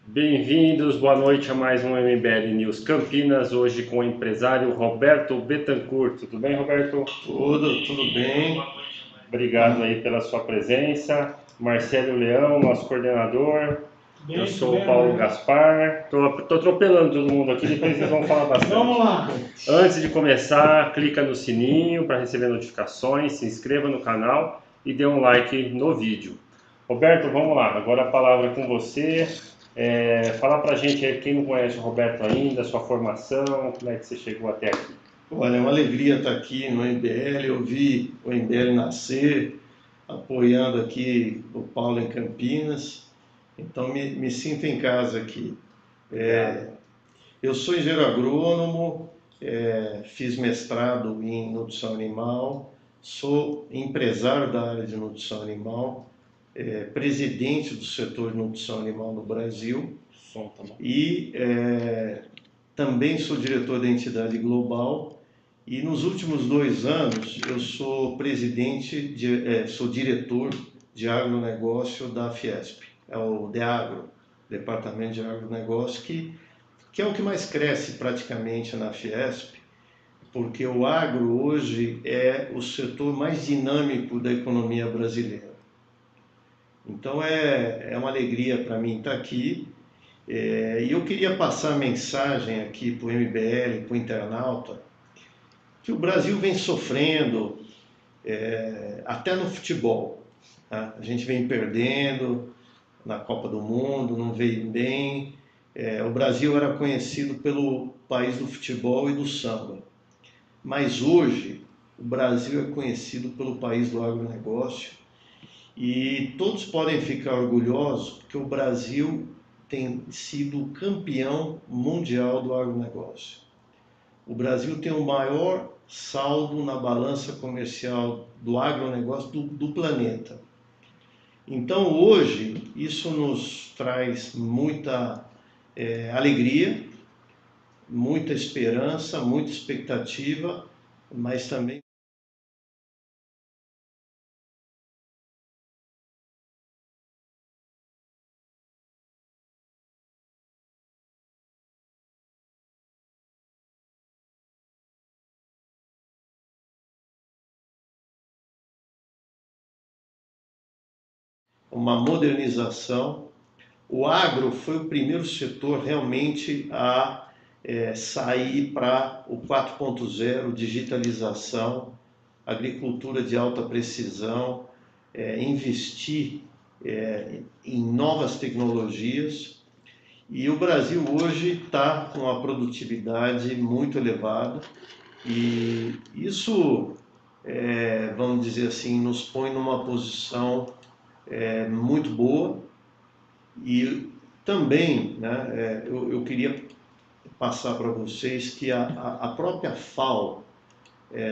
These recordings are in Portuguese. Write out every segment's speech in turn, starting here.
Bem-vindos, boa noite a mais um MBL News Campinas, hoje com o empresário Roberto Bettencourt. Tudo bem, Roberto? Tudo bem. Obrigado aí pela sua presença. Marcelo Leão, nosso coordenador. Eu sou o Paulo Gaspar. Tô atropelando todo mundo aqui, depois vocês vão falar bastante. Vamos lá. Antes de começar, clica no sininho para receber notificações, se inscreva no canal e dê um like no vídeo. Roberto, vamos lá, agora a palavra é com você. Falar pra gente aí, quem não conhece o Roberto ainda, sua formação, como é que você chegou até aqui? Olha, é uma alegria estar aqui no MBL. Eu vi o MBL nascer, apoiando aqui o Paulo em Campinas. Então me sinto em casa aqui. Eu sou engenheiro agrônomo, fiz mestrado em nutrição animal, sou empresário da área de nutrição animal, presidente do setor de nutrição animal no Brasil. E também sou diretor da entidade global e nos últimos 2 anos eu sou sou diretor de agronegócio da Fiesp, é o DEAGRO, Departamento de Agronegócio, que é o que mais cresce praticamente na Fiesp, porque o agro hoje é o setor mais dinâmico da economia brasileira. Então é uma alegria para mim estar aqui. E eu queria passar a mensagem aqui para o MBL, para o internauta, que o Brasil vem sofrendo, até no futebol. Tá? A gente vem perdendo na Copa do Mundo, não veio bem. O Brasil era conhecido pelo país do futebol e do samba, mas hoje o Brasil é conhecido pelo país do agronegócio e todos podem ficar orgulhosos porque o Brasil tem sido campeão mundial do agronegócio. O Brasil tem o maior saldo na balança comercial do agronegócio do planeta. Então, hoje, isso nos traz muita alegria, muita esperança, muita expectativa, mas também uma modernização. O agro foi o primeiro setor realmente a sair para o 4.0, digitalização, agricultura de alta precisão, investir em novas tecnologias. E o Brasil hoje está com uma produtividade muito elevada e isso, vamos dizer assim, nos põe numa posição muito boa. E também, né, eu queria passar para vocês que a própria FAO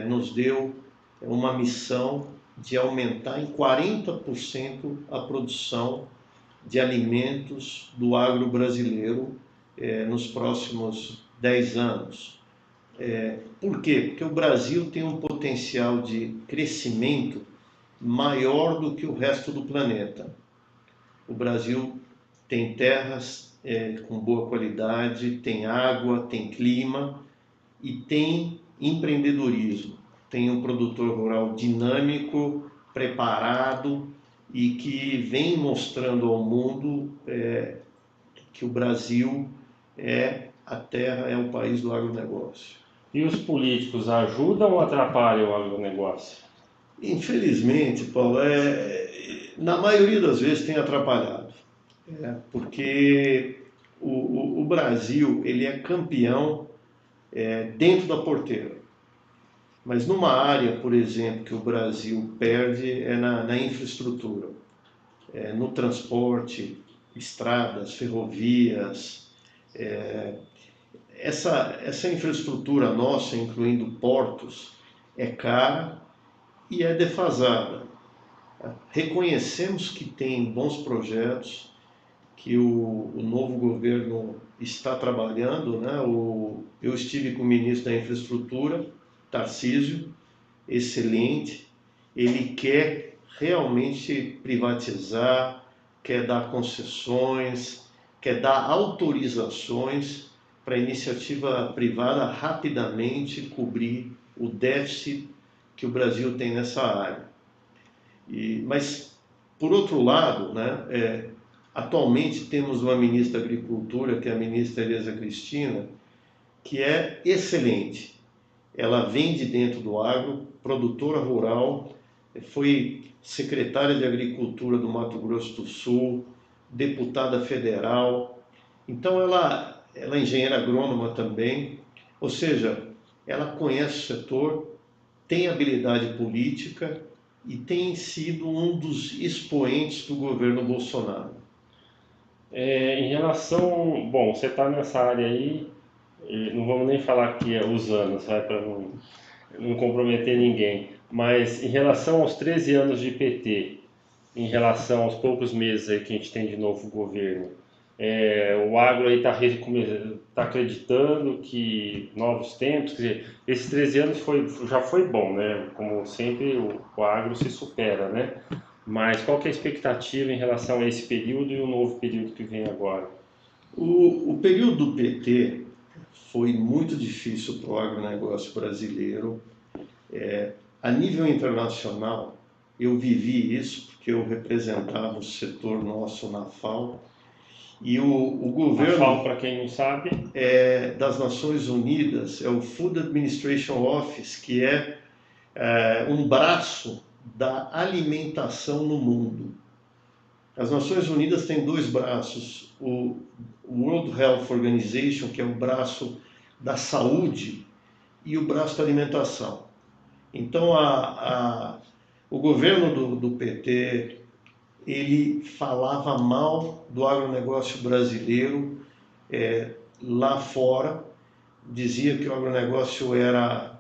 nos deu uma missão de aumentar em 40% a produção de alimentos do agro brasileiro nos próximos 10 anos. Por quê? Porque o Brasil tem um potencial de crescimento maior do que o resto do planeta. O Brasil tem terras com boa qualidade, tem água, tem clima e tem empreendedorismo. Tem um produtor rural dinâmico, preparado e que vem mostrando ao mundo que o Brasil a terra, é o país do agronegócio. E os políticos ajudam ou atrapalham o agronegócio? Infelizmente, Paulo, na maioria das vezes tem atrapalhado, porque o Brasil ele é campeão dentro da porteira. Mas numa área, por exemplo, que o Brasil perde é na infraestrutura, no transporte, estradas, ferrovias. Essa infraestrutura nossa, incluindo portos, é cara e é defasada. Reconhecemos que tem bons projetos, que o novo governo está trabalhando, né? Eu estive com o ministro da Infraestrutura, Tarcísio, excelente. Ele quer realmente privatizar, quer dar concessões, que é dar autorizações para a iniciativa privada rapidamente cobrir o déficit que o Brasil tem nessa área. Mas, por outro lado, né, atualmente temos uma ministra da Agricultura, que é a ministra Tereza Cristina, que é excelente. Ela vem de dentro do agro, produtora rural, foi secretária de Agricultura do Mato Grosso do Sul, deputada federal. Então ela é engenheira agrônoma também, ou seja, ela conhece o setor, tem habilidade política e tem sido um dos expoentes do governo Bolsonaro. Em relação, bom, você está nessa área aí, não vamos nem falar aqui os anos, para não comprometer ninguém, mas em relação aos 13 anos de PT, em relação aos poucos meses aí que a gente tem de novo governo, o agro aí tá acreditando que novos tempos, quer dizer, esses 13 anos já foi bom, né? Como sempre o agro se supera, né? Mas qual que é a expectativa em relação a esse período e o novo período que vem agora? O período do PT foi muito difícil para o agronegócio brasileiro. A nível internacional, eu vivi isso porque eu representava o setor nosso na FAO. E o governo... A FAO, para quem não sabe, das Nações Unidas, é o Food Administration Office, que é um braço da alimentação no mundo. As Nações Unidas têm dois braços, o World Health Organization, que é o braço da saúde, e o braço da alimentação. Então, o governo do PT, ele falava mal do agronegócio brasileiro lá fora, dizia que o agronegócio era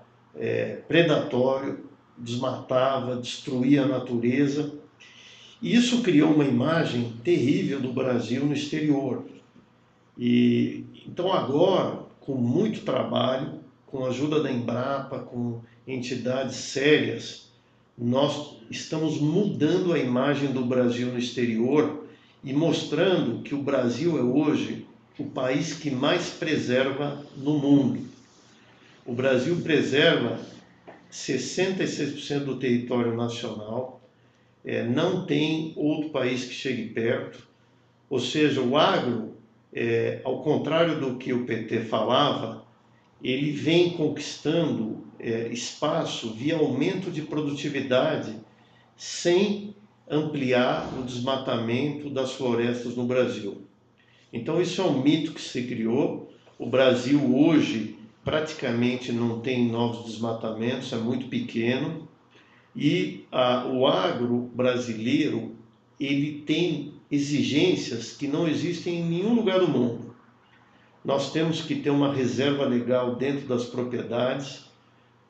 predatório, desmatava, destruía a natureza. E isso criou uma imagem terrível do Brasil no exterior. Então agora, com muito trabalho, com a ajuda da Embrapa, com entidades sérias, nós estamos mudando a imagem do Brasil no exterior e mostrando que o Brasil é hoje o país que mais preserva no mundo. O Brasil preserva 66% do território nacional, não tem outro país que chegue perto, ou seja, o agro, ao contrário do que o PT falava, ele vem conquistando espaço via aumento de produtividade, sem ampliar o desmatamento das florestas no Brasil. Então isso é um mito que se criou. O Brasil hoje praticamente não tem novos desmatamentos, é muito pequeno. E o agro brasileiro, ele tem exigências que não existem em nenhum lugar do mundo. Nós temos que ter uma reserva legal dentro das propriedades.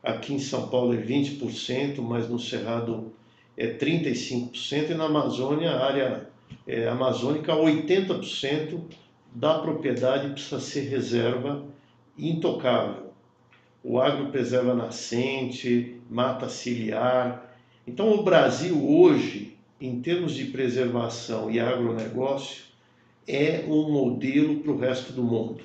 Aqui em São Paulo é 20%, mas no Cerrado é 35%, e na Amazônia, a área amazônica, 80% da propriedade precisa ser reserva intocável. O agro preserva nascente, mata ciliar. Então o Brasil hoje, em termos de preservação e agronegócio, é um modelo para o resto do mundo.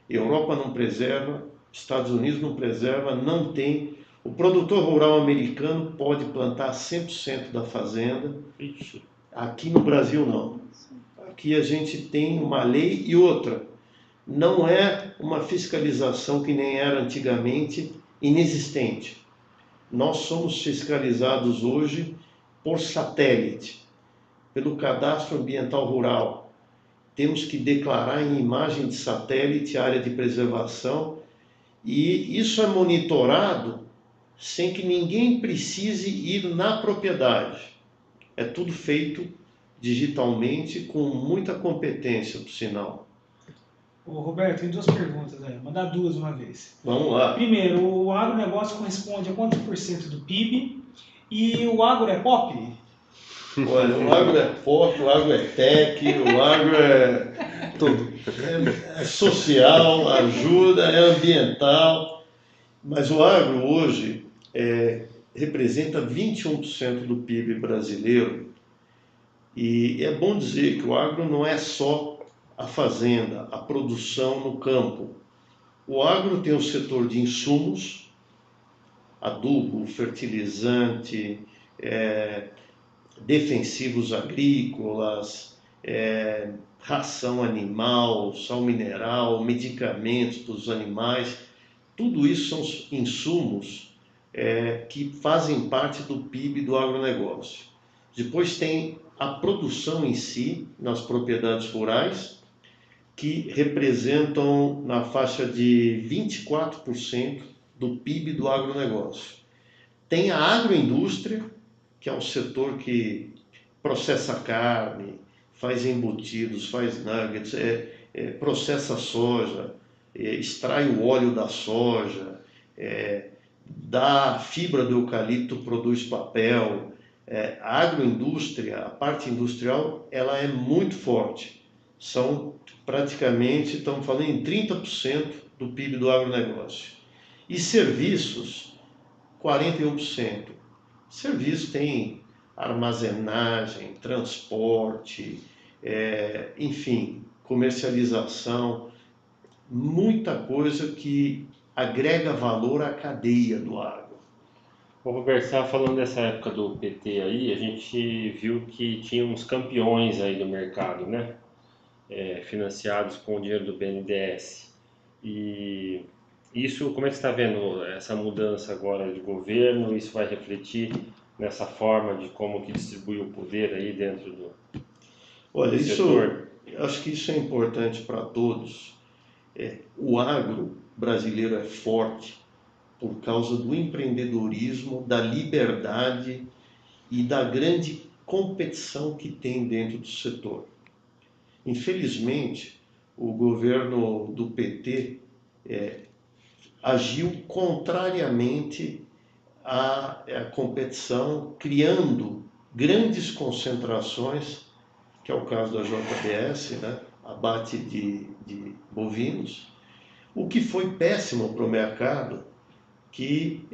Europa não preserva, Estados Unidos não preserva, não tem. O produtor rural americano pode plantar 100% da fazenda. Aqui no Brasil não. Aqui a gente tem uma lei e outra. Não é uma fiscalização que nem era antigamente, inexistente. Nós somos fiscalizados hoje por satélite, pelo Cadastro Ambiental Rural. Temos que declarar em imagem de satélite a área de preservação, e isso é monitorado sem que ninguém precise ir na propriedade. É tudo feito digitalmente, com muita competência, por sinal. Ô, Roberto, tem duas perguntas aí. Vou mandar duas uma vez. Vamos lá. Primeiro, o agronegócio corresponde a quantos por cento do PIB? E o agro é pop? Olha, o agro é pop, o agro é tech, o agro é tudo. É social, ajuda, é ambiental. Mas o agro hoje representa 21% do PIB brasileiro. E é bom dizer que o agro não é só a fazenda, a produção no campo. O agro tem o setor de insumos, adubo, fertilizante, defensivos agrícolas, ração animal, sal mineral, medicamentos para os animais. Tudo isso são insumos que fazem parte do PIB do agronegócio. Depois tem a produção em si, nas propriedades rurais, que representam na faixa de 24% do PIB do agronegócio. Tem a agroindústria, que é um setor que processa carne, faz embutidos, faz nuggets, processa soja, extrai o óleo da soja, da fibra do eucalipto produz papel. A agroindústria, a parte industrial, ela é muito forte. São praticamente, estamos falando em 30% do PIB do agronegócio. E serviços, 41%. Serviços tem armazenagem, transporte, enfim, comercialização, muita coisa que agrega valor à cadeia do agro. Vou conversar falando dessa época do PT aí, a gente viu que tinha uns campeões aí do mercado, né? Financiados com o dinheiro do BNDES. E isso, como é que você está vendo essa mudança agora de governo? Isso vai refletir nessa forma de como que distribui o poder aí dentro do setor? Acho que isso é importante para todos. O agro brasileiro é forte por causa do empreendedorismo, da liberdade e da grande competição que tem dentro do setor. Infelizmente, o governo do PT agiu contrariamente à competição, criando grandes concentrações, que é o caso da JBS, né? Abate de bovinos, o que foi péssimo para o mercado, que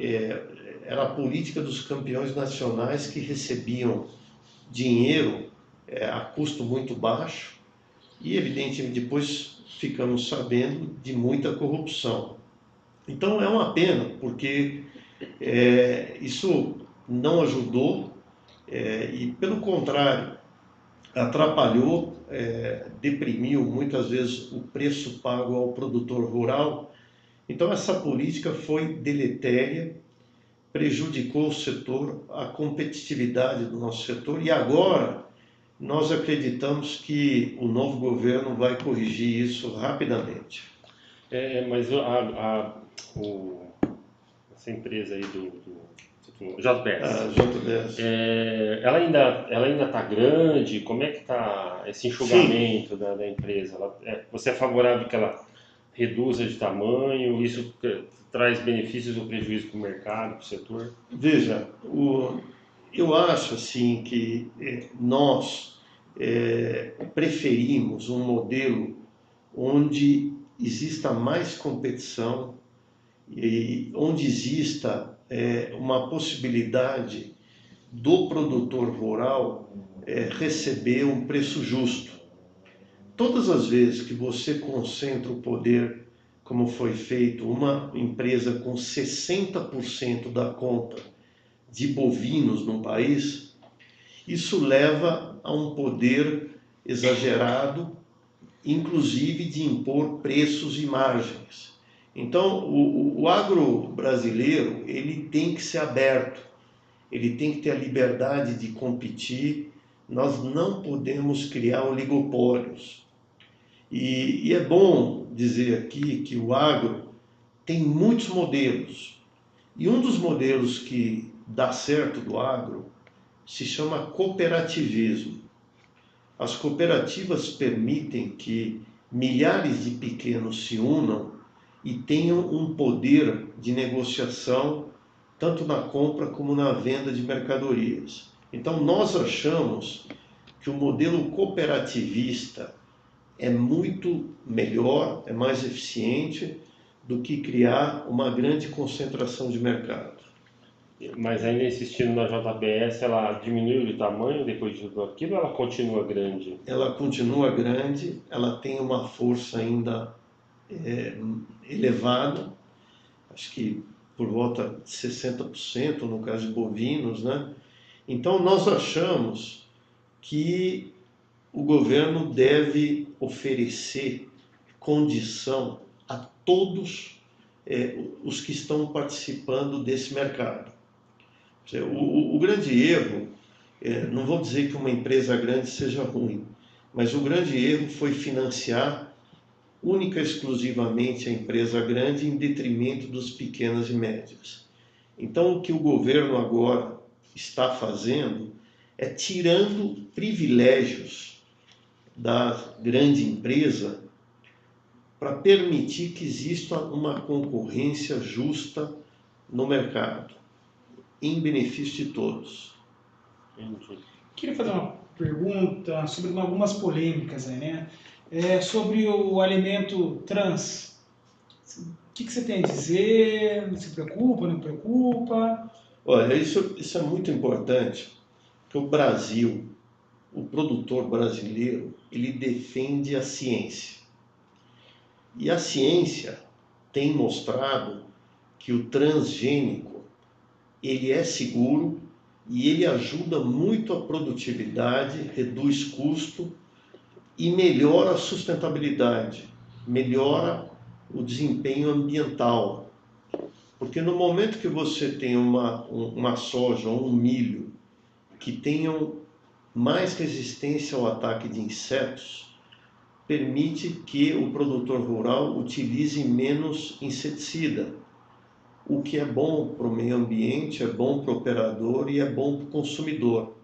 era a política dos campeões nacionais que recebiam dinheiro a custo muito baixo e, evidentemente, depois ficamos sabendo de muita corrupção. Então é uma pena, porque isso não ajudou e, pelo contrário, atrapalhou, deprimiu muitas vezes o preço pago ao produtor rural. Então essa política foi deletéria, prejudicou o setor, a competitividade do nosso setor, e agora nós acreditamos que o novo governo vai corrigir isso rapidamente. Mas essa empresa aí do JBS, A JBS. ela ainda está grande? Como é que está esse enxugamento da empresa? Você é favorável que ela reduza de tamanho? Isso traz benefícios ou prejuízo para o mercado, para o setor? Veja, eu acho assim que nós preferimos um modelo onde exista mais competição e onde exista uma possibilidade do produtor rural receber um preço justo. Todas as vezes que você concentra o poder, como foi feito, uma empresa com 60% da compra de bovinos no país, isso leva a um poder exagerado, inclusive de impor preços e margens. Então, o agro brasileiro, ele tem que ser aberto, ele tem que ter a liberdade de competir. Nós não podemos criar oligopólios. E é bom dizer aqui que o agro tem muitos modelos. E um dos modelos que dá certo do agro se chama cooperativismo. As cooperativas permitem que milhares de pequenos se unam e tenham um poder de negociação tanto na compra como na venda de mercadorias. Então nós achamos que o modelo cooperativista é muito melhor, é mais eficiente do que criar uma grande concentração de mercado. Mas ainda insistindo na JBS, ela diminuiu de tamanho depois de tudo aquilo, ou ela continua grande? Ela continua grande, ela tem uma força ainda elevada, acho que por volta de 60% no caso de bovinos, né? Então nós achamos que o governo deve oferecer condição a todos os que estão participando desse mercado. O grande erro, não vou dizer que uma empresa grande seja ruim, mas o grande erro foi financiar única e exclusivamente a empresa grande em detrimento dos pequenas e médias. Então, o que o governo agora está fazendo é tirando privilégios da grande empresa para permitir que exista uma concorrência justa no mercado, em benefício de todos. Entendi. Queria fazer uma pergunta sobre algumas polêmicas aí, né? Sobre o alimento trans. O que você tem a dizer? Se preocupa, não preocupa? Olha, isso é muito importante, porque o Brasil, o produtor brasileiro, ele defende a ciência. E a ciência tem mostrado que o transgênico, ele é seguro e ele ajuda muito a produtividade, reduz custo e melhora a sustentabilidade, melhora o desempenho ambiental. Porque no momento que você tem uma soja ou um milho que tenham mais resistência ao ataque de insetos, permite que o produtor rural utilize menos inseticida, o que é bom para o meio ambiente, é bom para o operador e é bom para o consumidor.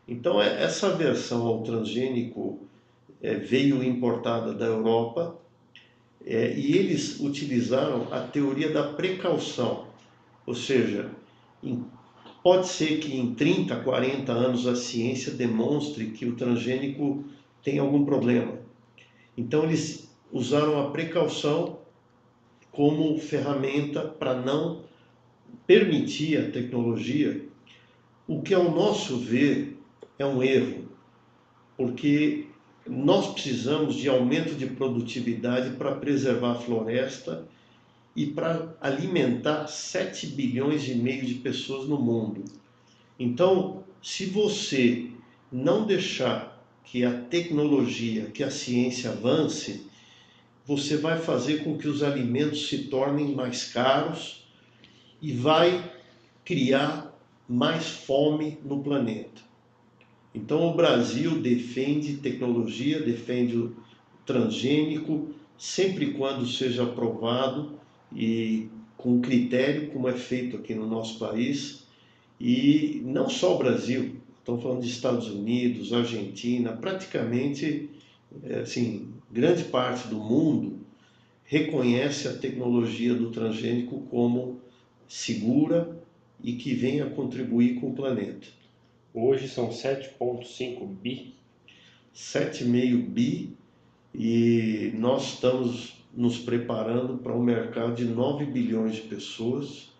Então, essa versão ao transgênico veio importada da Europa e eles utilizaram a teoria da precaução, ou seja, pode ser que em 30, 40 anos a ciência demonstre que o transgênico tem algum problema. Então eles usaram a precaução como ferramenta para não permitir a tecnologia, o que ao nosso ver é um erro, porque nós precisamos de aumento de produtividade para preservar a floresta e para alimentar 7 bilhões e meio de pessoas no mundo. Então, se você não deixar que a tecnologia, que a ciência avance, você vai fazer com que os alimentos se tornem mais caros e vai criar mais fome no planeta. Então o Brasil defende tecnologia, defende o transgênico, sempre e quando seja aprovado e com critério, como é feito aqui no nosso país. E não só o Brasil, estamos falando de Estados Unidos, Argentina, praticamente, assim, grande parte do mundo reconhece a tecnologia do transgênico como segura e que vem a contribuir com o planeta. Hoje são 7,5 bi. 7,5 bi e nós estamos nos preparando para um mercado de 9 bilhões de pessoas.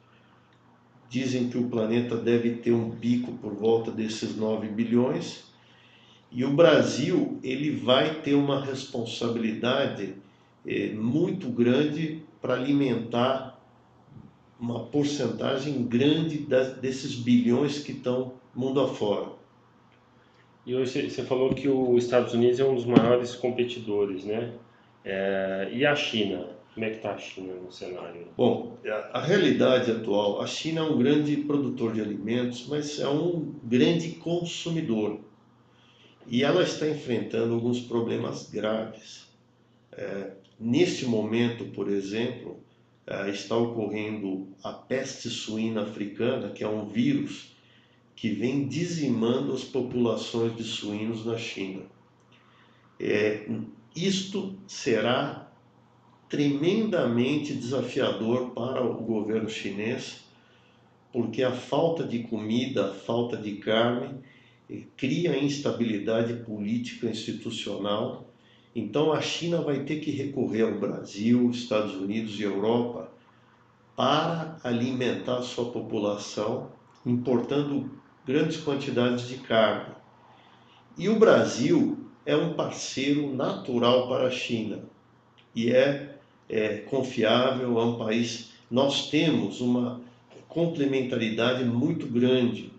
Dizem que o planeta deve ter um pico por volta desses 9 bilhões e o Brasil ele vai ter uma responsabilidade muito grande para alimentar uma porcentagem grande desses bilhões que estão mundo afora. E hoje você falou que os Estados Unidos é um dos maiores competidores, né? E a China? Como é que está a China no cenário? Bom, a realidade atual, a China é um grande produtor de alimentos, mas é um grande consumidor. E ela está enfrentando alguns problemas graves. Neste momento, por exemplo, está ocorrendo a peste suína africana, que é um vírus que vem dizimando as populações de suínos na China. Isto será tremendamente desafiador para o governo chinês, porque a falta de comida, a falta de carne, cria instabilidade política institucional. Então a China vai ter que recorrer ao Brasil, Estados Unidos e Europa para alimentar sua população, importando grandes quantidades de carne. E o Brasil é um parceiro natural para a China e é confiável, é um país. Nós temos uma complementaridade muito grande.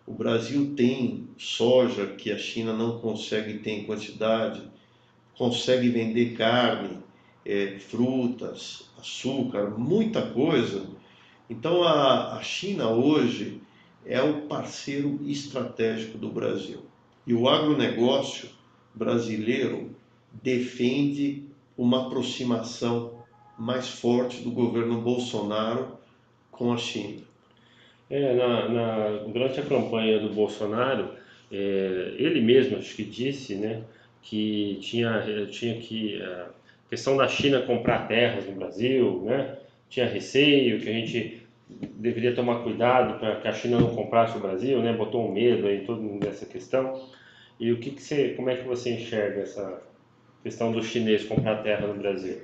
O Brasil tem soja que a China não consegue ter em quantidade, consegue vender carne, frutas, açúcar, muita coisa. Então a China hoje é o parceiro estratégico do Brasil. E o agronegócio brasileiro defende uma aproximação mais forte do governo Bolsonaro com a China. Durante a campanha do Bolsonaro, ele mesmo acho que disse, né, que tinha que a questão da China comprar terras no Brasil, né, tinha receio, que a gente deveria tomar cuidado para que a China não comprasse o Brasil, né, botou um medo aí todo nessa questão. E como é que você enxerga essa questão do chinês comprar terra no Brasil?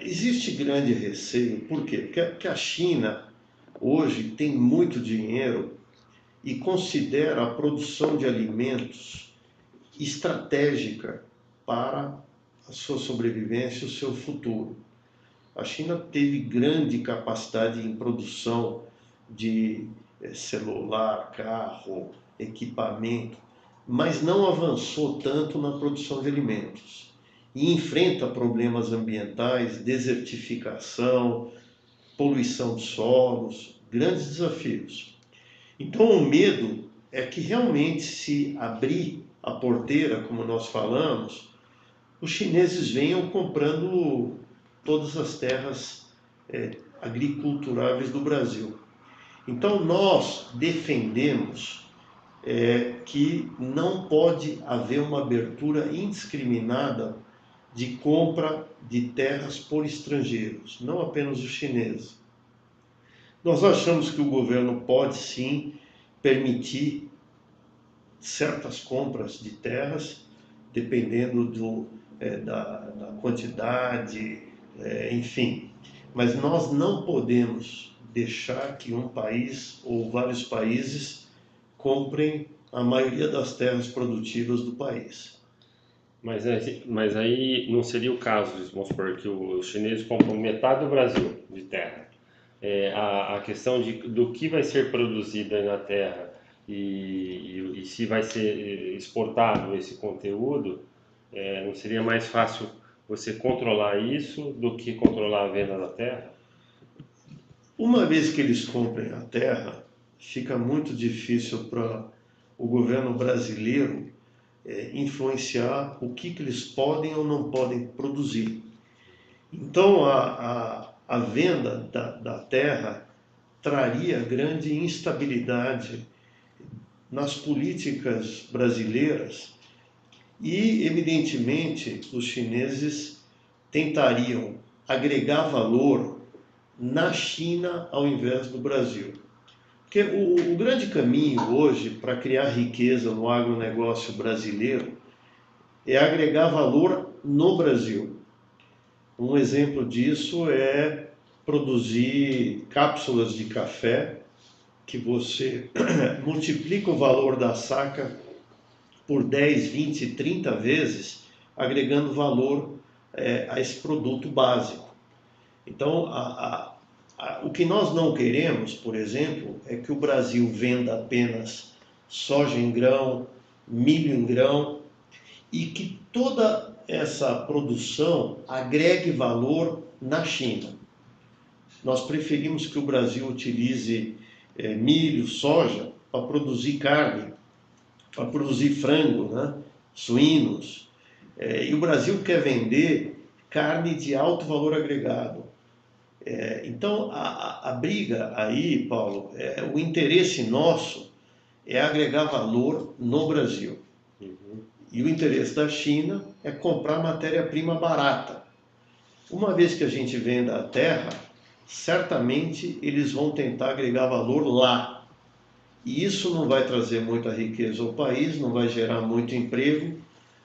Existe grande receio, por quê? Porque a China hoje tem muito dinheiro e considera a produção de alimentos estratégica para a sua sobrevivência e o seu futuro. A China teve grande capacidade em produção de celular, carro, equipamento, mas não avançou tanto na produção de alimentos. E enfrenta problemas ambientais, desertificação, poluição de solos, grandes desafios. Então o medo é que realmente, se abrir a porteira, como nós falamos, os chineses venham comprando todas as terras agriculturáveis do Brasil. Então nós defendemos que não pode haver uma abertura indiscriminada de compra de terras por estrangeiros, não apenas os chineses. Nós achamos que o governo pode sim permitir certas compras de terras, dependendo da quantidade, enfim. Mas nós não podemos deixar que um país ou vários países comprem a maioria das terras produtivas do país. Mas aí não seria o caso, vamos supor, que os chineses compram metade do Brasil de terra. A questão do que vai ser produzido aí na terra e se vai ser exportado esse conteúdo, não seria mais fácil você controlar isso do que controlar a venda da terra? Uma vez que eles comprem a terra, fica muito difícil para o governo brasileiro influenciar o que eles podem ou não podem produzir. Então a venda da terra traria grande instabilidade nas políticas brasileiras e, evidentemente, os chineses tentariam agregar valor na China ao invés do Brasil. Porque o grande caminho hoje para criar riqueza no agronegócio brasileiro é agregar valor no Brasil. Um exemplo disso é produzir cápsulas de café, que você multiplica o valor da saca por 10, 20, 30 vezes, agregando valor a esse produto básico. Então, o que nós não queremos, por exemplo, é que o Brasil venda apenas soja em grão, milho em grão, e que toda essa produção agregue valor na China. Nós preferimos que o Brasil utilize milho, soja, para produzir carne, para produzir frango, né? Suínos. E o Brasil quer vender carne de alto valor agregado. Então, a briga aí, Paulo, o interesse nosso é agregar valor no Brasil. Uhum. E o interesse da China é comprar matéria-prima barata. Uma vez que a gente venda a terra, certamente eles vão tentar agregar valor lá. E isso não vai trazer muita riqueza ao país, não vai gerar muito emprego,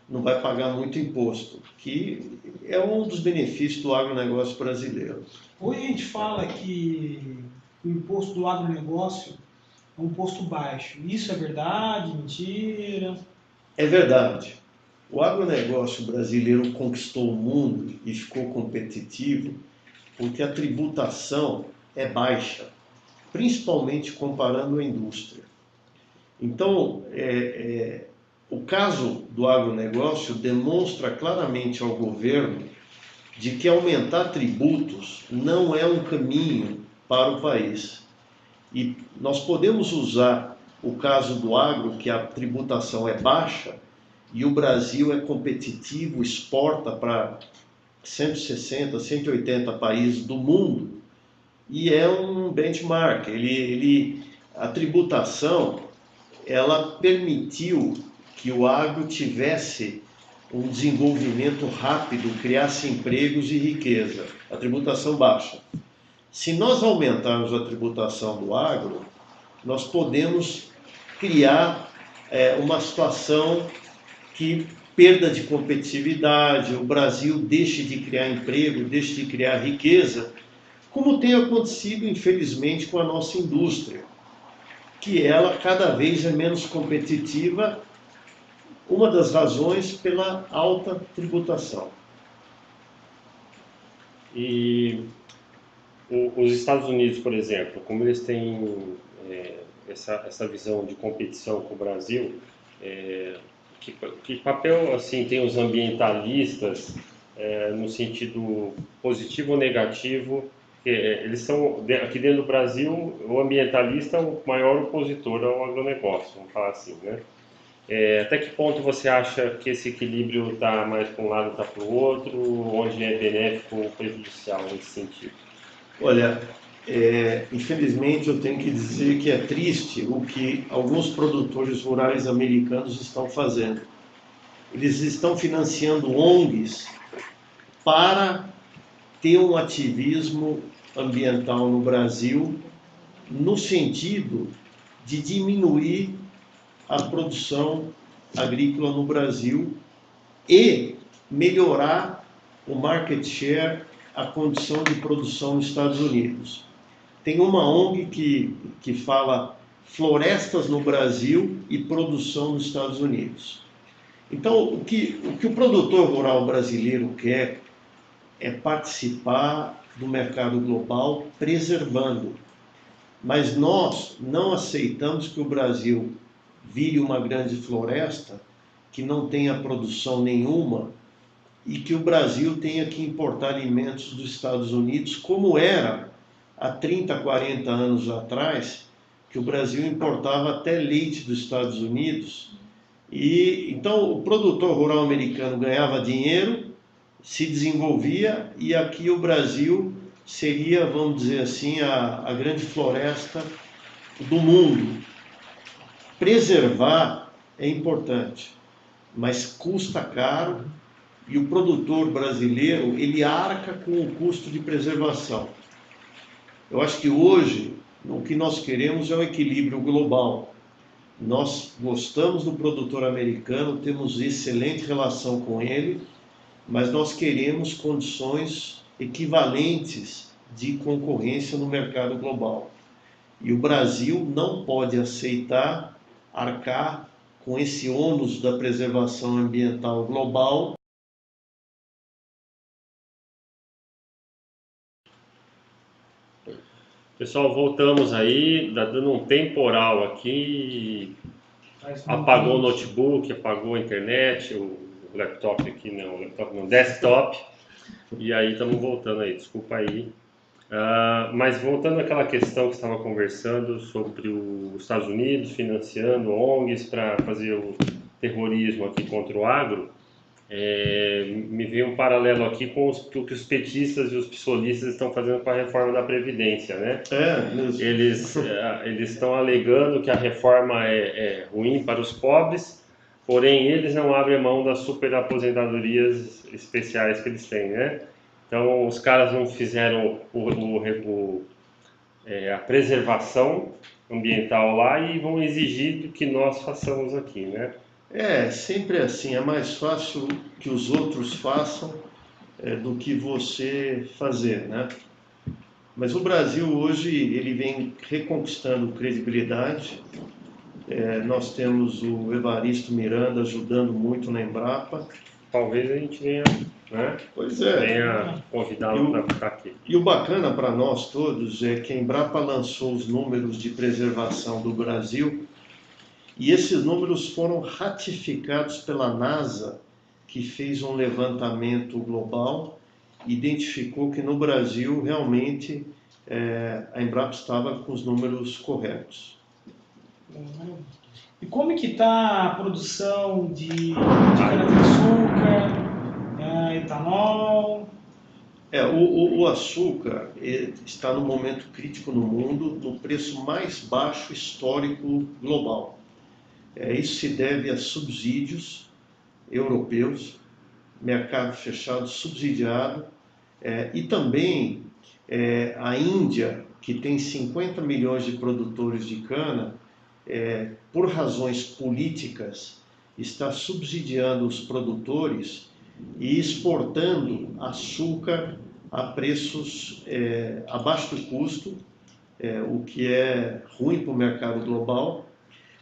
não vai pagar muito imposto, que é um dos benefícios do agronegócio brasileiro. Hoje a gente fala que o imposto do agronegócio é um imposto baixo. Isso é verdade? Mentira? É verdade. O agronegócio brasileiro conquistou o mundo e ficou competitivo porque a tributação é baixa, principalmente comparando a indústria. Então, o caso do agronegócio demonstra claramente ao governo de que aumentar tributos não é um caminho para o país. E nós podemos usar o caso do agro, que a tributação é baixa, e o Brasil é competitivo, exporta para 160, 180 países do mundo, e é um benchmark. A tributação, ela permitiu que o agro tivesse um desenvolvimento rápido, criasse empregos e riqueza, a tributação baixa. Se nós aumentarmos a tributação do agro, nós podemos criar uma situação que perda de competitividade, o Brasil deixe de criar emprego, deixe de criar riqueza, como tem acontecido, infelizmente, com a nossa indústria, que ela cada vez é menos competitiva, uma das razões pela alta tributação. E os Estados Unidos, por exemplo, como eles têm essa visão de competição com o Brasil, que papel assim tem os ambientalistas no sentido positivo ou negativo? Eles são, aqui dentro do Brasil, o ambientalista é o maior opositor ao agronegócio, vamos falar assim, né? Até que ponto você acha que esse equilíbrio está mais para um lado, está para o outro, onde é benéfico ou prejudicial nesse sentido? Olha, infelizmente eu tenho que dizer que é triste o que alguns produtores rurais americanos estão fazendo. Eles estão financiando ONGs para ter um ativismo ambiental no Brasil, no sentido de diminuir a produção agrícola no Brasil e melhorar o market share, a condição de produção nos Estados Unidos. Tem uma ONG que fala florestas no Brasil e produção nos Estados Unidos. Então, o que o produtor rural brasileiro quer é participar do mercado global preservando. Mas nós não aceitamos que o Brasil vire uma grande floresta, que não tenha produção nenhuma e que o Brasil tenha que importar alimentos dos Estados Unidos, como era há 30, 40 anos atrás, que o Brasil importava até leite dos Estados Unidos. E então o produtor rural americano ganhava dinheiro, se desenvolvia, e aqui o Brasil seria, vamos dizer assim, a grande floresta do mundo. Preservar é importante, mas custa caro, e o produtor brasileiro, ele arca com o custo de preservação. Eu acho que hoje, o que nós queremos é um equilíbrio global. Nós gostamos do produtor americano, temos excelente relação com ele, mas nós queremos condições equivalentes de concorrência no mercado global. E o Brasil não pode aceitar arcar com esse ônus da preservação ambiental global. Pessoal, voltamos aí, tá dando um temporal aqui, apagou o notebook, apagou a internet, o laptop aqui, não, o laptop não, desktop, e aí estamos voltando aí, desculpa aí. Mas voltando àquela questão que estava conversando sobre os Estados Unidos financiando ONGs para fazer o terrorismo aqui contra o agro, me veio um paralelo aqui com o que os petistas e os psolistas estão fazendo com a reforma da Previdência, né? Eles estão alegando que a reforma é ruim para os pobres, porém eles não abrem mão das superaposentadorias especiais que eles têm, né? Então os caras não fizeram a preservação ambiental lá e vão exigir que nós façamos aqui, né? Sempre assim, é mais fácil que os outros façam do que você fazer, né? Mas o Brasil hoje, ele vem reconquistando credibilidade. Nós temos o Evaristo Miranda ajudando muito na Embrapa. Talvez a gente venha, né? Pois é. Venha convidá-lo para ficar aqui. E o bacana para nós todos é que a Embrapa lançou os números de preservação do Brasil e esses números foram ratificados pela NASA, que fez um levantamento global, identificou que no Brasil realmente a Embrapa estava com os números corretos. E como que está a produção de cana-de-açúcar, etanol? O açúcar está no momento crítico no mundo, no preço mais baixo histórico global. Isso se deve a subsídios europeus, mercado fechado subsidiado, e também a Índia, que tem 50 milhões de produtores de cana, por razões políticas, está subsidiando os produtores e exportando açúcar a preços abaixo do custo, o que é ruim para o mercado global.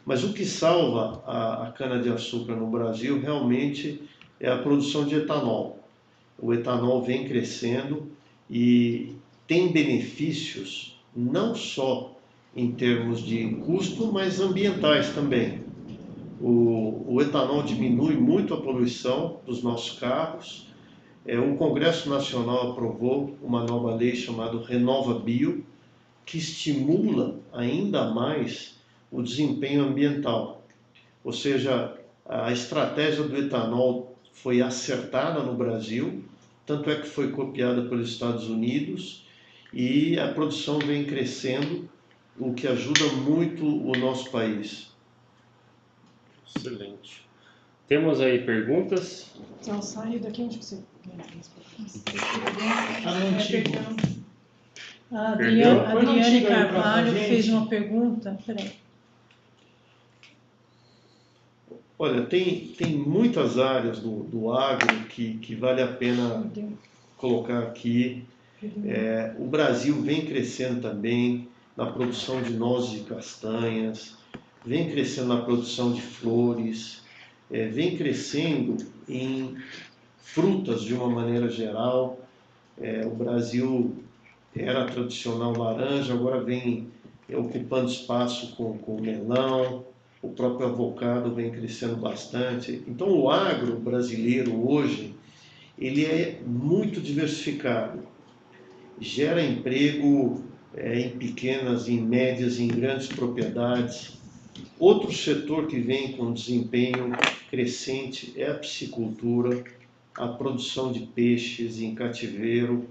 Mas o que salva a cana-de-açúcar no Brasil realmente é a produção de etanol. O etanol vem crescendo e tem benefícios não só em termos de custo, mas ambientais também. O etanol diminui muito a poluição dos nossos carros. O Congresso Nacional aprovou uma nova lei chamada RenovaBio, que estimula ainda mais o desempenho ambiental. Ou seja, a estratégia do etanol foi acertada no Brasil, tanto é que foi copiada pelos Estados Unidos e a produção vem crescendo, o que ajuda muito o nosso país. Excelente. Temos aí perguntas? Então, sai daqui onde você... A Adriane Carvalho fez uma pergunta. Peraí. Olha, tem muitas áreas do agro que vale a pena colocar aqui. O Brasil vem crescendo também na produção de nozes e castanhas, vem crescendo na produção de flores, vem crescendo em frutas de uma maneira geral. O Brasil era tradicional laranja, agora vem ocupando espaço com melão, o próprio avocado vem crescendo bastante. Então o agro brasileiro hoje, ele é muito diversificado, gera emprego em pequenas, em médias, em grandes propriedades. Outro setor que vem com desempenho crescente é a piscicultura, a produção de peixes em cativeiro.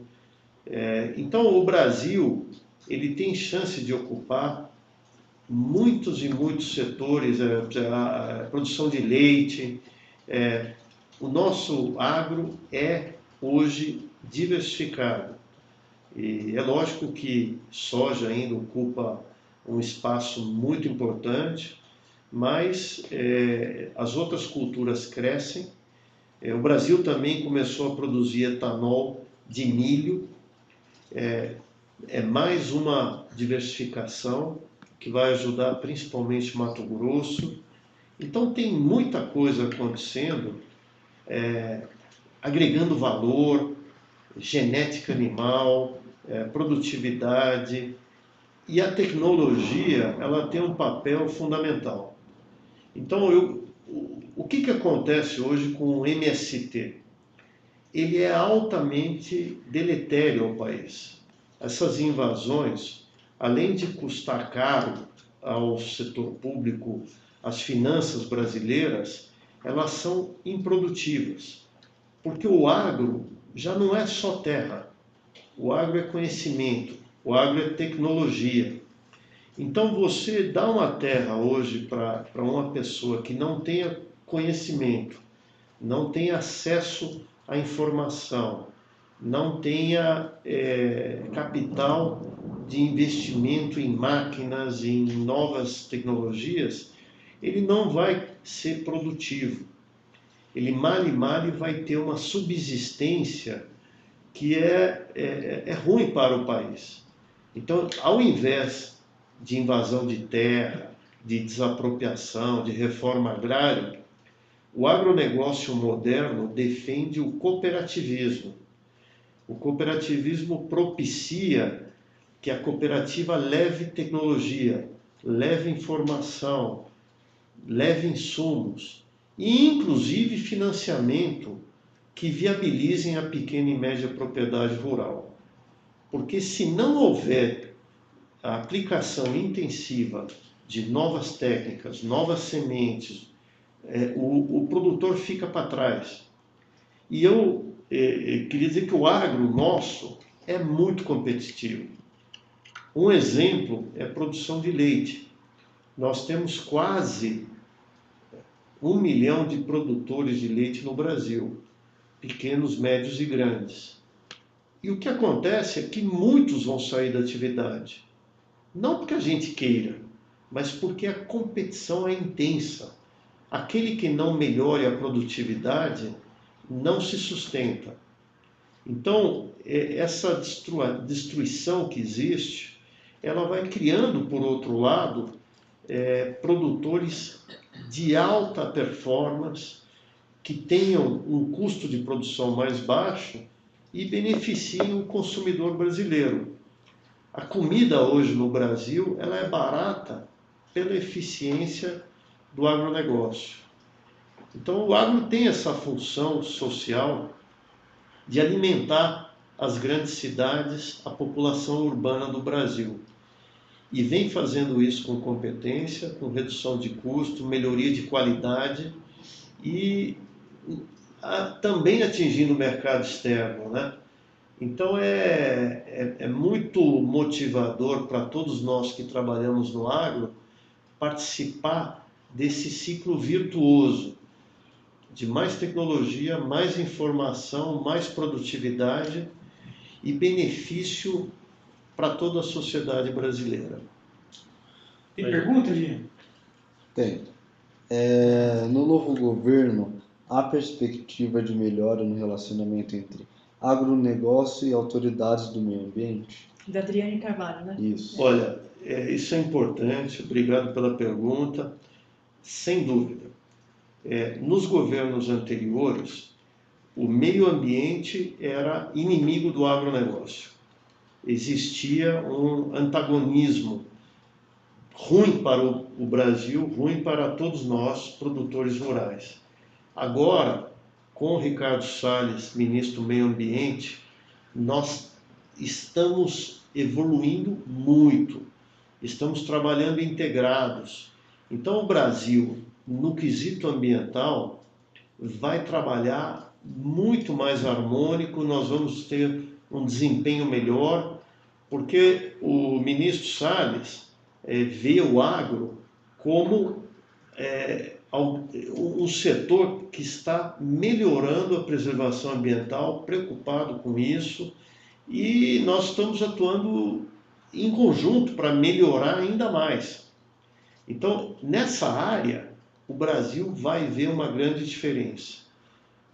Então o Brasil, ele tem chance de ocupar muitos e muitos setores, a produção de leite. O nosso agro é hoje diversificado. E é lógico que soja ainda ocupa um espaço muito importante, mas as outras culturas crescem. O Brasil também começou a produzir etanol de milho. É mais uma diversificação que vai ajudar principalmente Mato Grosso. Então tem muita coisa acontecendo, agregando valor, genética animal, produtividade, e a tecnologia, ela tem um papel fundamental. Então o que acontece hoje com o MST? Ele é altamente deletério ao país. Essas invasões, além de custar caro ao setor público, às finanças brasileiras, elas são improdutivas. Porque o agro já não é só terra. O agro é conhecimento, o agro é tecnologia. Então você dá uma terra hoje para uma pessoa que não tenha conhecimento, não tenha acesso à informação, não tenha capital de investimento em máquinas, em novas tecnologias, ele não vai ser produtivo. Ele mal e mal vai ter uma subsistência que é ruim para o país. Então, ao invés de invasão de terra, de desapropriação, de reforma agrária, o agronegócio moderno defende o cooperativismo. O cooperativismo propicia que a cooperativa leve tecnologia, leve informação, leve insumos e, inclusive, financiamento que viabilizem a pequena e média propriedade rural. Porque se não houver a aplicação intensiva de novas técnicas, novas sementes, o produtor fica para trás. E eu queria dizer que o agro nosso é muito competitivo. Um exemplo é a produção de leite. Nós temos quase 1 milhão de produtores de leite no Brasil, pequenos, médios e grandes. E o que acontece é que muitos vão sair da atividade. Não porque a gente queira, mas porque a competição é intensa. Aquele que não melhore a produtividade não se sustenta. Então, essa destruição que existe, ela vai criando, por outro lado, produtores de alta performance, que tenham um custo de produção mais baixo e beneficiem o consumidor brasileiro. A comida hoje no Brasil, ela é barata pela eficiência do agronegócio. Então, o agro tem essa função social de alimentar as grandes cidades, a população urbana do Brasil. E vem fazendo isso com competência, com redução de custo, melhoria de qualidade e também atingindo o mercado externo, né? Então é muito motivador para todos nós que trabalhamos no agro participar desse ciclo virtuoso de mais tecnologia, mais informação, mais produtividade e benefício para toda a sociedade brasileira. Tem pergunta, Lia? Tem. No novo governo, há perspectiva de melhora no relacionamento entre agronegócio e autoridades do meio ambiente? Da Adriane Carvalho, né? Isso. Olha, isso é importante, obrigado pela pergunta. Sem dúvida. Nos governos anteriores, o meio ambiente era inimigo do agronegócio. Existia um antagonismo ruim para o Brasil, ruim para todos nós, produtores rurais. Agora, com o Ricardo Salles, ministro do Meio Ambiente, nós estamos evoluindo muito, estamos trabalhando integrados. Então, o Brasil, no quesito ambiental, vai trabalhar muito mais harmônico, nós vamos ter um desempenho melhor, porque o ministro Salles vê o agro como um setor que está melhorando a preservação ambiental, preocupado com isso, e nós estamos atuando em conjunto para melhorar ainda mais. Então, nessa área, o Brasil vai ver uma grande diferença.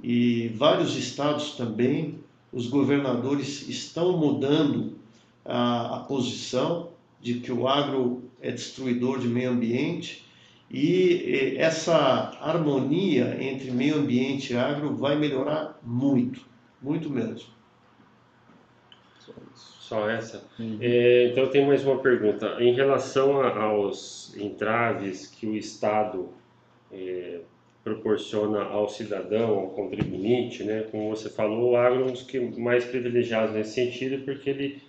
E vários estados também, os governadores estão mudando a posição de que o agro é destruidor de meio ambiente, e essa harmonia entre meio ambiente e agro vai melhorar muito, muito mesmo. Só essa? Então eu tenho mais uma pergunta. Em relação aos entraves que o Estado proporciona ao cidadão, ao contribuinte, né? Como você falou, o agro é um dos que mais privilegiados nesse sentido, porque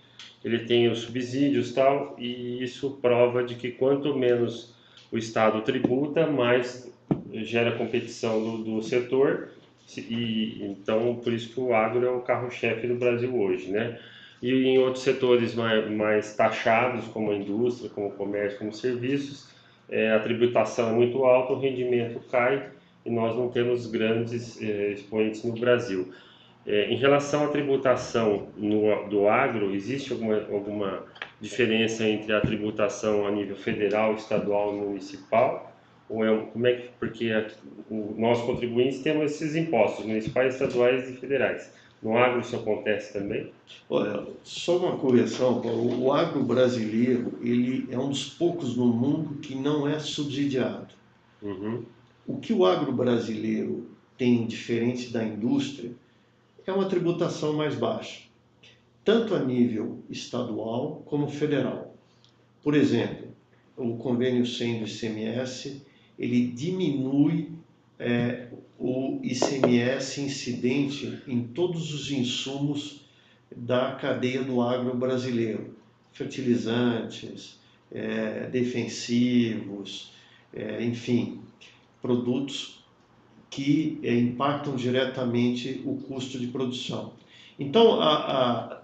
ele tem os subsídios e tal, e isso prova de que quanto menos o Estado tributa, mais gera competição do setor, e então por isso que o agro é o carro-chefe do Brasil hoje, né? E em outros setores mais taxados, como a indústria, como o comércio, como serviços, a tributação é muito alta, o rendimento cai e nós não temos grandes expoentes no Brasil. Em relação à tributação do agro, existe alguma diferença entre a tributação a nível federal, estadual e municipal? Ou como é que, porque nós contribuintes temos esses impostos municipais, estaduais e federais. No agro isso acontece também? Olha, só uma correção, Paulo. O agro brasileiro, ele é um dos poucos no mundo que não é subsidiado. Uhum. O que o agro brasileiro tem diferente da indústria é uma tributação mais baixa, tanto a nível estadual como federal. Por exemplo, o convênio 100 do ICMS, ele diminui o ICMS incidente em todos os insumos da cadeia do agro brasileiro, fertilizantes, defensivos, enfim, produtos que impactam diretamente o custo de produção. Então,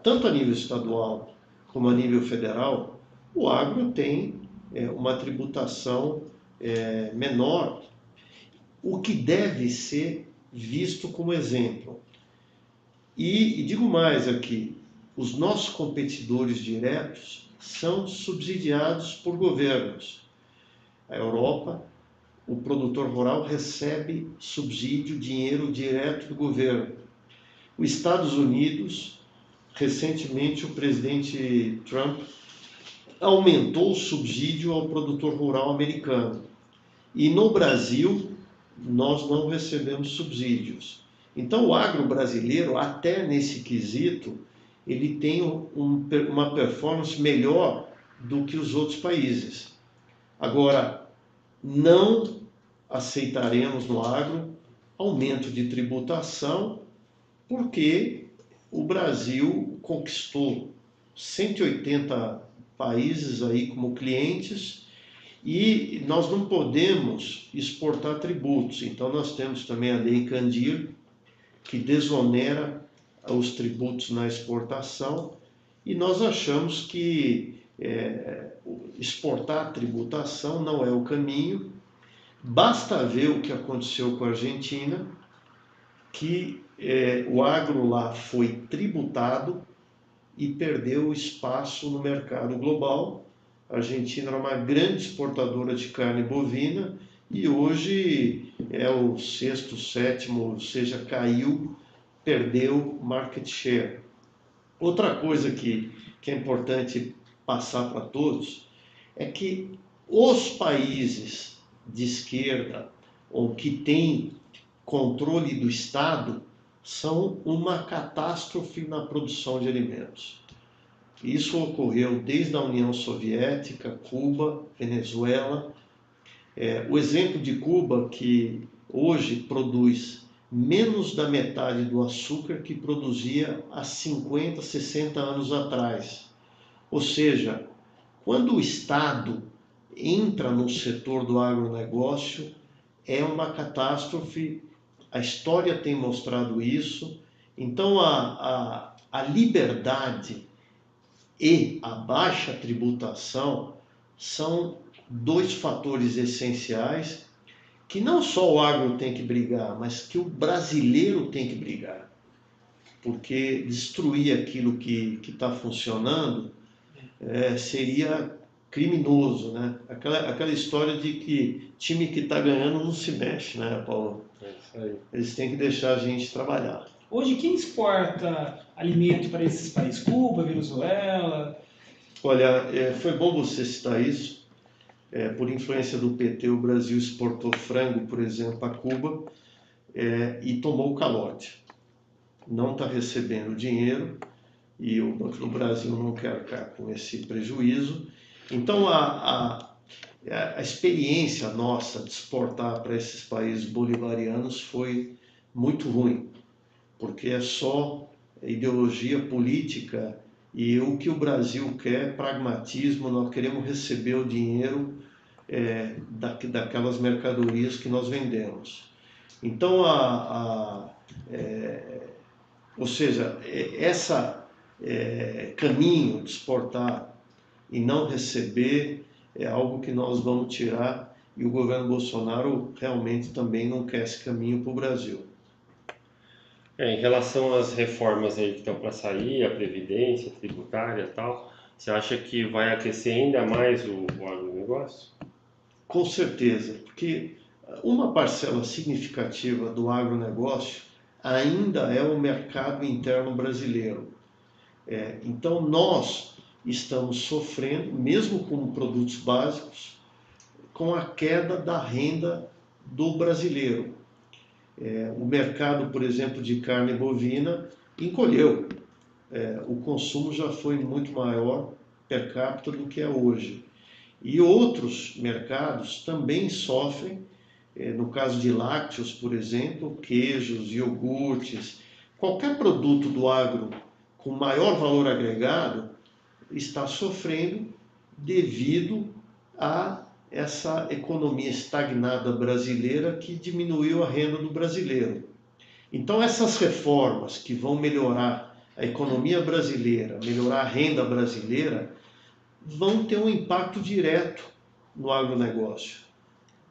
tanto a nível estadual como a nível federal, o agro tem uma tributação menor, o que deve ser visto como exemplo. E digo mais aqui, os nossos competidores diretos são subsidiados por governos. A Europa, o produtor rural recebe subsídio, dinheiro direto do governo. Os Estados Unidos, recentemente o presidente Trump aumentou o subsídio ao produtor rural americano. E no Brasil, nós não recebemos subsídios. Então, o agro brasileiro, até nesse quesito, ele tem uma performance melhor do que os outros países. Agora, não aceitaremos no agro aumento de tributação, porque o Brasil conquistou 180 países aí como clientes e nós não podemos exportar tributos. Então nós temos também a Lei Candir, que desonera os tributos na exportação, e nós achamos que exportar tributação não é o caminho. Basta ver o que aconteceu com a Argentina, que o agro lá foi tributado e perdeu espaço no mercado global. A Argentina era uma grande exportadora de carne bovina e hoje é o sexto, sétimo, ou seja, caiu, perdeu market share. Outra coisa que é importante passar para todos é que os países de esquerda ou que têm controle do Estado são uma catástrofe na produção de alimentos. Isso ocorreu desde a União Soviética, Cuba, Venezuela. O exemplo de Cuba, que hoje produz menos da metade do açúcar que produzia há 50, 60 anos atrás. Ou seja, quando o Estado entra no setor do agronegócio, é uma catástrofe. A história tem mostrado isso. Então, a liberdade e a baixa tributação são dois fatores essenciais que não só o agro tem que brigar, mas que o brasileiro tem que brigar. Porque destruir aquilo que está funcionando seria criminoso, né? Aquela história de que time que está ganhando não se mexe, né, Paulo? É isso aí. Eles têm que deixar a gente trabalhar. Hoje, quem exporta alimento para esses países? Cuba, Venezuela? Olha, foi bom você citar isso. Por influência do PT, o Brasil exportou frango, por exemplo, a Cuba e tomou o calote. Não está recebendo dinheiro e o Banco do Brasil não quer arcar com esse prejuízo. Então, a experiência nossa de exportar para esses países bolivarianos foi muito ruim, porque é só ideologia política e o que o Brasil quer é pragmatismo. Nós queremos receber o dinheiro daquelas mercadorias que nós vendemos. Então, ou seja, caminho de exportar e não receber é algo que nós vamos tirar, e o governo Bolsonaro realmente também não quer esse caminho para o Brasil. Em relação às reformas aí que estão para sair, a previdência, a tributária e tal, você acha que vai aquecer ainda mais o agronegócio? Com certeza, porque uma parcela significativa do agronegócio ainda é o mercado interno brasileiro. Então, nós estamos sofrendo, mesmo com produtos básicos, com a queda da renda do brasileiro. O mercado, por exemplo, de carne bovina encolheu. O consumo já foi muito maior per capita do que é hoje. E outros mercados também sofrem, no caso de lácteos, por exemplo, queijos, iogurtes, qualquer produto do agro com maior valor agregado está sofrendo devido a essa economia estagnada brasileira que diminuiu a renda do brasileiro. Então, essas reformas que vão melhorar a economia brasileira, melhorar a renda brasileira, vão ter um impacto direto no agronegócio.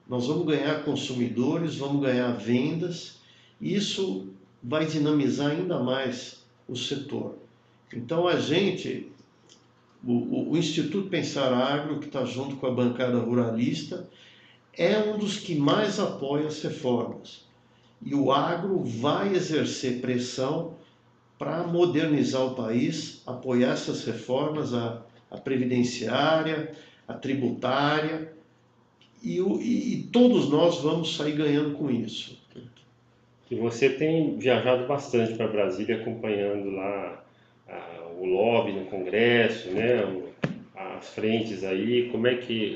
Nós vamos ganhar consumidores, vamos ganhar vendas, e isso vai dinamizar ainda mais o setor. Então, o Instituto Pensar Agro, que está junto com a bancada ruralista, é um dos que mais apoia as reformas. E o agro vai exercer pressão para modernizar o país, apoiar essas reformas, a previdenciária, a tributária, e todos nós vamos sair ganhando com isso. E você tem viajado bastante para Brasília, acompanhando lá o lobby no Congresso, né? As frentes aí.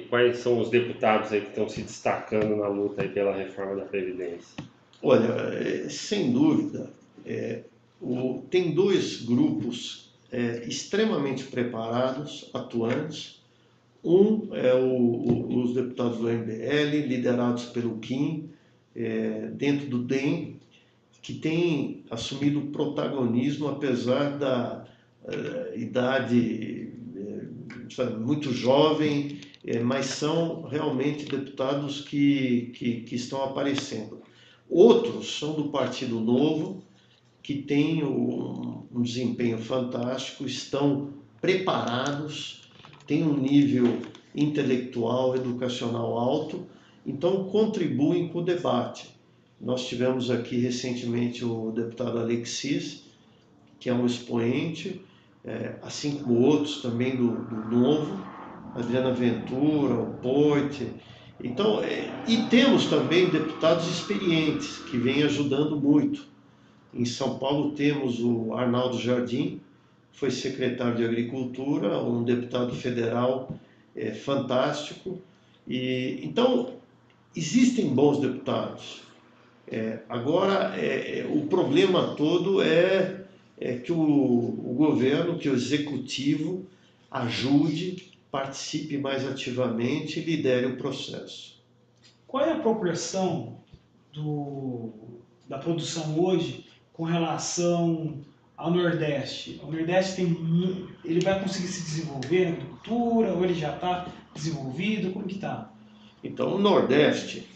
Quais são os deputados aí que estão se destacando na luta aí pela reforma da Previdência? Olha, sem dúvida, tem dois grupos extremamente preparados, atuantes. Um é os deputados do MBL, liderados pelo Kim, dentro do DEM, que tem assumido protagonismo apesar da idade muito jovem, mas são realmente deputados que estão aparecendo. Outros são do Partido Novo, que têm um desempenho fantástico, estão preparados, têm um nível intelectual, educacional alto, então contribuem com o debate. Nós tivemos aqui recentemente o deputado Alexis, que é um expoente, assim como outros também do Novo, Adriana Ventura, o Poit. Então, e temos também deputados experientes, que vêm ajudando muito. Em São Paulo temos o Arnaldo Jardim, que foi secretário de Agricultura, um deputado federal fantástico. Então, existem bons deputados. Agora, o problema todo é que o governo, que o executivo ajude, participe mais ativamente e lidere o processo. Qual é a proporção da produção hoje com relação ao Nordeste? O Nordeste ele vai conseguir se desenvolver na agricultura ou ele já está desenvolvido? Como que está? Então, o Nordeste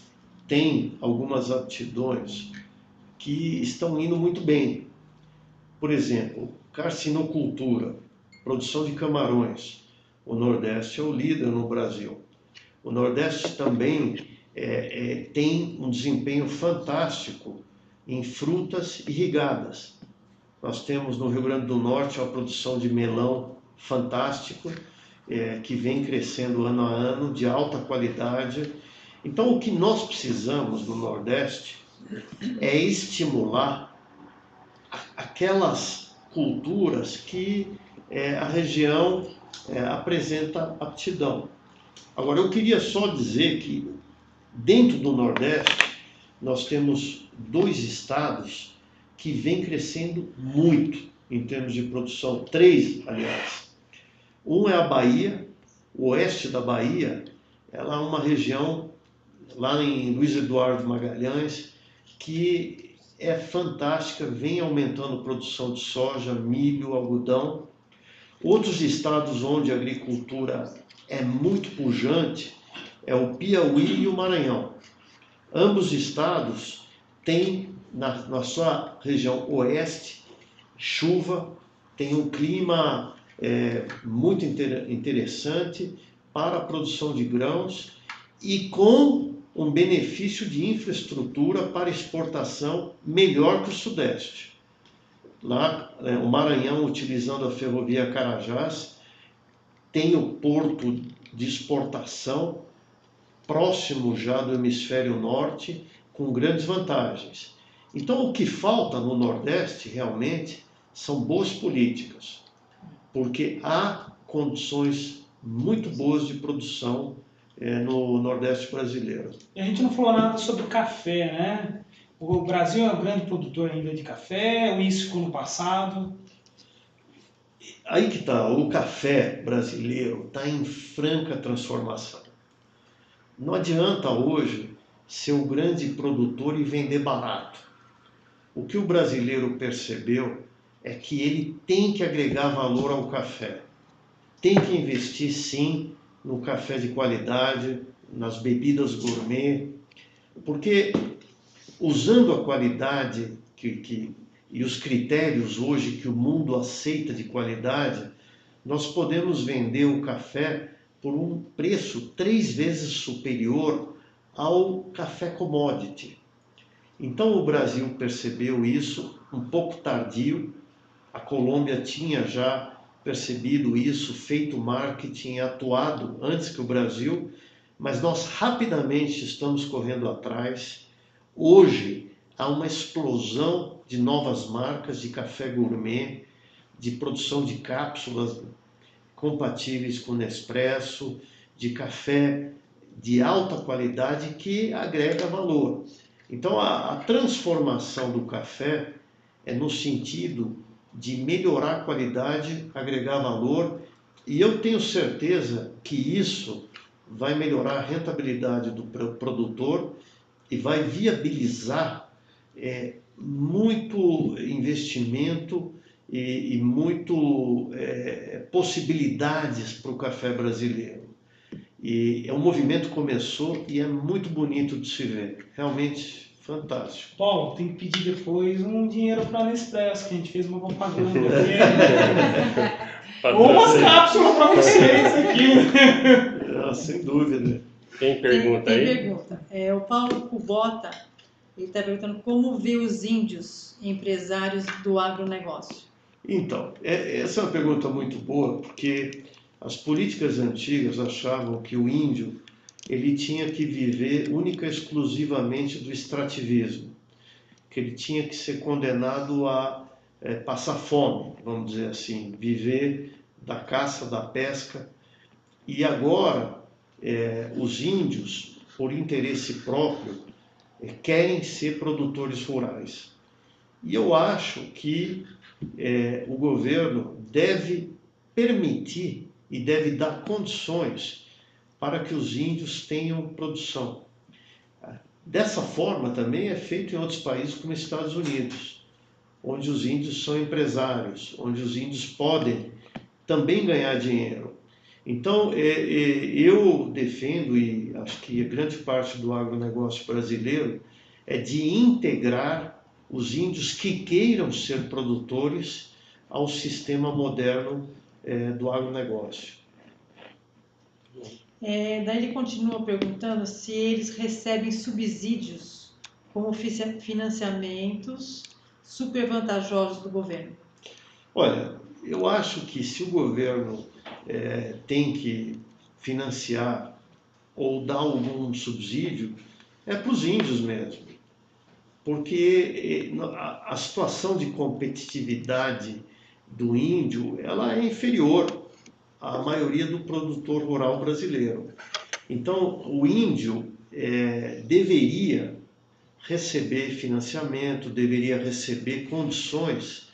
tem algumas aptidões que estão indo muito bem. Por exemplo, carcinocultura, produção de camarões. O Nordeste é o líder no Brasil. O Nordeste também tem um desempenho fantástico em frutas irrigadas. Nós temos no Rio Grande do Norte uma produção de melão fantástico, que vem crescendo ano a ano, de alta qualidade. Então, o que nós precisamos no Nordeste é estimular aquelas culturas que a região apresenta aptidão. Agora, eu queria só dizer que dentro do Nordeste nós temos dois estados que vêm crescendo muito em termos de produção, três, aliás. Um é a Bahia, o oeste da Bahia, ela é uma região lá em Luiz Eduardo Magalhães, que é fantástica, vem aumentando a produção de soja, milho, algodão. Outros estados onde a agricultura é muito pujante é o Piauí e o Maranhão. Ambos estados têm, na sua região oeste, chuva, tem um clima muito interessante para a produção de grãos e com um benefício de infraestrutura para exportação melhor que o Sudeste. Lá, o Maranhão, utilizando a ferrovia Carajás, tem o porto de exportação próximo já do hemisfério norte, com grandes vantagens. Então, o que falta no Nordeste, realmente, são boas políticas, porque há condições muito boas de produção no Nordeste brasileiro. E a gente não falou nada sobre café, né? O Brasil é um grande produtor ainda de café, ou isso ficou no passado? Aí que está, o café brasileiro está em franca transformação. Não adianta hoje ser um grande produtor e vender barato. O que o brasileiro percebeu é que ele tem que agregar valor ao café. Tem que investir sim no café de qualidade, nas bebidas gourmet, porque usando a qualidade e os critérios hoje que o mundo aceita de qualidade, nós podemos vender o café por um preço 3 vezes superior ao café commodity. Então o Brasil percebeu isso um pouco tardio, a Colômbia tinha já percebido isso, feito marketing, atuado antes que o Brasil, mas nós rapidamente estamos correndo atrás. Hoje há uma explosão de novas marcas de café gourmet, de produção de cápsulas compatíveis com Nespresso, de café de alta qualidade que agrega valor. Então a transformação do café é no sentido de melhorar a qualidade, agregar valor, e eu tenho certeza que isso vai melhorar a rentabilidade do produtor e vai viabilizar muito investimento e muito possibilidades para o café brasileiro. E o movimento começou e é muito bonito de se ver, realmente fantástico. Paulo, tem que pedir depois um dinheiro para a Nespresso, que a gente fez uma propaganda aqui. Ou uma cápsula para vocês aqui. Sem dúvida. Tem pergunta aí? Tem pergunta. O Paulo Kubota, ele está perguntando como vê os índios empresários do agronegócio. Então, essa é uma pergunta muito boa, porque as políticas antigas achavam que o índio ele tinha que viver única e exclusivamente do extrativismo, que ele tinha que ser condenado a passar fome, vamos dizer assim, viver da caça, da pesca. E agora, os índios, por interesse próprio, querem ser produtores rurais. E eu acho que o governo deve permitir e deve dar condições para que os índios tenham produção. Dessa forma também é feito em outros países como Estados Unidos, onde os índios são empresários, onde os índios podem também ganhar dinheiro. Então, eu defendo, e acho que a grande parte do agronegócio brasileiro, é de integrar os índios que queiram ser produtores ao sistema moderno do agronegócio. Daí ele continua perguntando se eles recebem subsídios como financiamentos super vantajosos do governo. Olha, eu acho que se o governo tem que financiar ou dar algum subsídio, é para os índios mesmo. Porque a situação de competitividade do índio ela é inferior à maioria do produtor rural brasileiro. Então, o índio deveria receber financiamento, deveria receber condições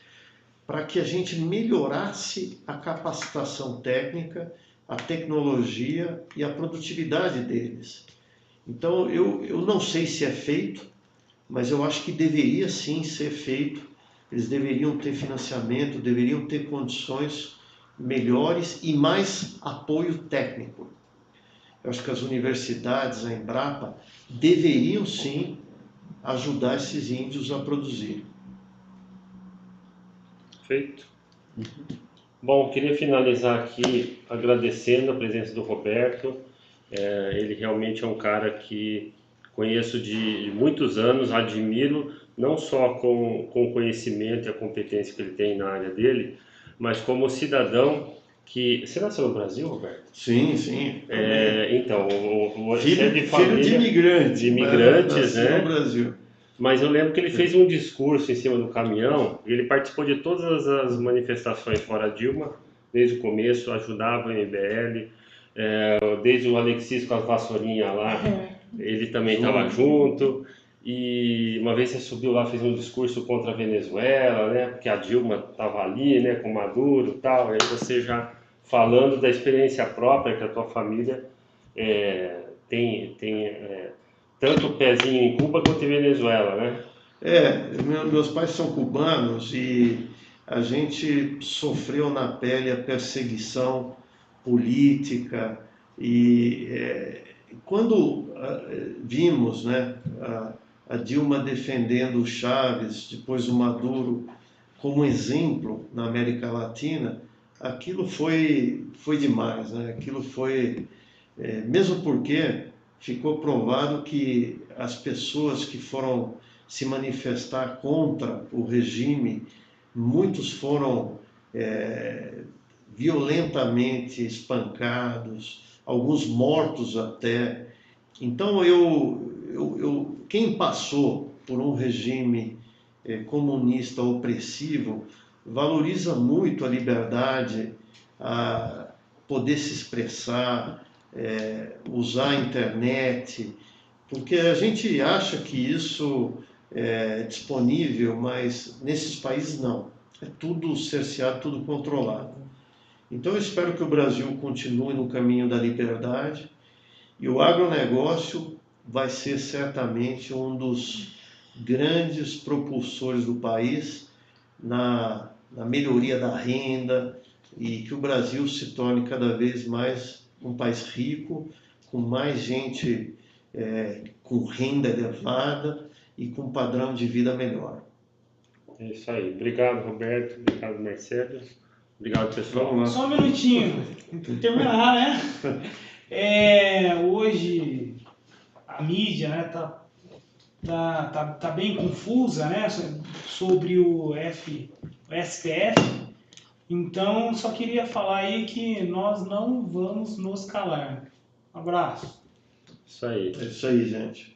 para que a gente melhorasse a capacitação técnica, a tecnologia e a produtividade deles. Então, eu não sei se é feito, mas eu acho que deveria sim ser feito. Eles deveriam ter financiamento, deveriam ter condições melhores e mais apoio técnico. Eu acho que as universidades, a Embrapa, deveriam sim ajudar esses índios a produzir. Feito. Bom, queria finalizar aqui agradecendo a presença do Roberto. Ele realmente é um cara que conheço de muitos anos, admiro não só com o conhecimento e a competência que ele tem na área dele, mas como cidadão que... Você nasceu no Brasil, Roberto? Sim, sim. Então, você Filho, é de família... filho de imigrantes. De imigrantes, nasci né? no Brasil. Mas eu lembro que ele fez um discurso em cima do caminhão, e ele participou de todas as manifestações fora Dilma, desde o começo, ajudava o MBL, desde o Alexis com as vassourinhas lá, ele também estava junto. E uma vez você subiu lá, fez um discurso contra a Venezuela, né? Porque a Dilma estava ali, né? Com Maduro e tal. E aí você já falando da experiência própria que a tua família tem tanto pezinho em Cuba quanto em Venezuela, né? Meus pais são cubanos e a gente sofreu na pele a perseguição política e quando vimos, né, a Dilma defendendo o Chávez, depois o Maduro como exemplo na América Latina, aquilo foi demais, né? Aquilo foi, mesmo porque ficou provado que as pessoas que foram se manifestar contra o regime, muitos foram violentamente espancados, alguns mortos até. Então quem passou por um regime comunista opressivo valoriza muito a liberdade, a poder se expressar, usar a internet, porque a gente acha que isso é disponível, mas nesses países não. É tudo cerceado, tudo controlado. Então eu espero que o Brasil continue no caminho da liberdade e o agronegócio vai ser certamente um dos grandes propulsores do país na melhoria da renda e que o Brasil se torne cada vez mais um país rico, com mais gente com renda elevada e com padrão de vida melhor. É isso aí. Obrigado, Roberto. Obrigado, Marcelo. Obrigado, pessoal. Vamos lá. Só um minutinho, tem que terminar, né? Hoje a mídia, né, tá bem confusa, né, sobre o STF. Então, só queria falar aí que nós não vamos nos calar. Um abraço. Isso aí. É isso aí, gente.